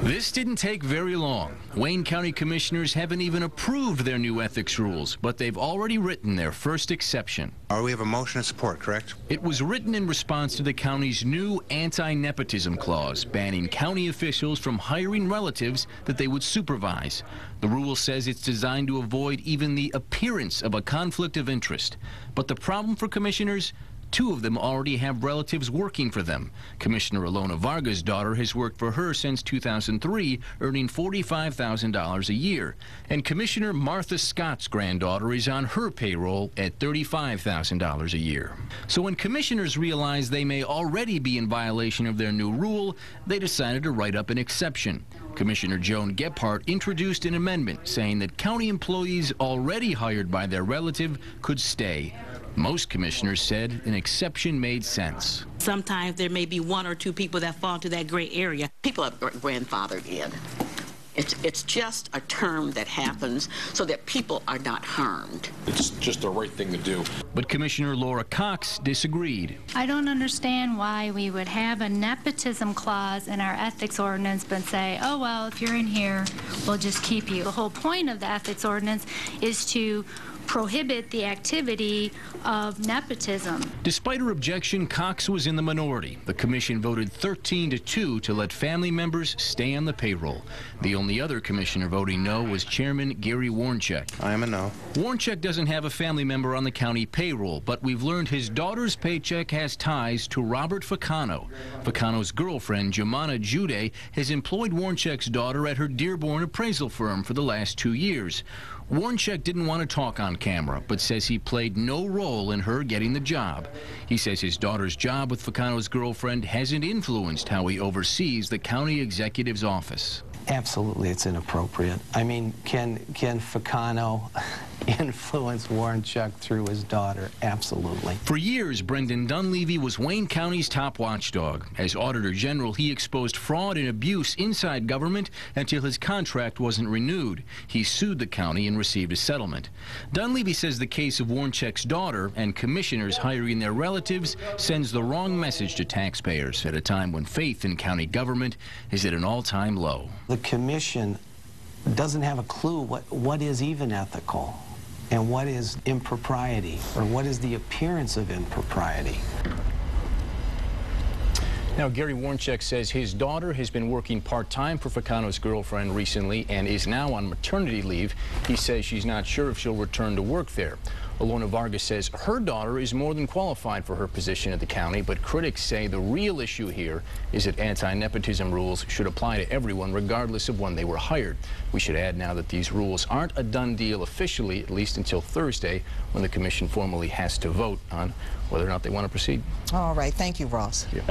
This didn't take very long. Wayne County commissioners haven't even approved their new ethics rules, but they've already written their first exception. We have a motion of support, correct? It was written in response to the county's new anti-nepotism clause, banning county officials from hiring relatives that they would supervise. The rule says it's designed to avoid even the appearance of a conflict of interest. But the problem for commissioners? Two of them already have relatives working for them. Commissioner Ilona Varga's daughter has worked for her since 2003, earning $45,000 a year. And Commissioner Martha Scott's granddaughter is on her payroll at $35,000 a year. So when commissioners realized they may already be in violation of their new rule, they decided to write up an exception. Commissioner Joan Gephardt introduced an amendment saying that county employees already hired by their relative could stay. Most commissioners said an exception made sense. Sometimes there may be one or two people that fall into that gray area. People are grandfathered in. It's just a term that happens so that people are not harmed. It's just the right thing to do. But Commissioner Laura Cox disagreed. I don't understand why we would have a nepotism clause in our ethics ordinance but say, oh, well, if you're in here, we'll just keep you. The whole point of the ethics ordinance is to prohibit the activity of nepotism. Despite her objection, Cox was in the minority. The commission voted 13-2 to let family members stay on the payroll. The only other commissioner voting no was Chairman Gary Warncheck. I am a no. Warncheck doesn't have a family member on the county payroll, but we've learned his daughter's paycheck has ties to Robert Ficano. Ficano's girlfriend, Jemana Jude, has employed Warncheck's daughter at her Dearborn appraisal firm for the last 2 years. Warncheck didn't want to talk on camera, but says he played no role in her getting the job. He says his daughter's job with Ficano's girlfriend hasn't influenced how he oversees the county executive's office. Absolutely, it's inappropriate. I mean, can Ficano influence Warncheck through his daughter? Absolutely. For years, Brendan Dunleavy was Wayne County's top watchdog. As Auditor General, he exposed fraud and abuse inside government until his contract wasn't renewed. He sued the county and received a settlement. Dunleavy says the case of Warncheck's daughter and commissioners hiring their relatives sends the wrong message to taxpayers at a time when faith in county government is at an all-time low. The commission doesn't have a clue what is even ethical and what is impropriety, or what is the appearance of impropriety. Now, Gary Warncheck says his daughter has been working part-time for Ficano's girlfriend recently and is now on maternity leave. He says she's not sure if she'll return to work there. Ilona Varga says her daughter is more than qualified for her position at the county, but critics say the real issue here is that anti-nepotism rules should apply to everyone regardless of when they were hired. We should add now that these rules aren't a done deal officially, at least until Thursday, when the commission formally has to vote on whether or not they want to proceed. All right. Thank you, Ross. Yeah.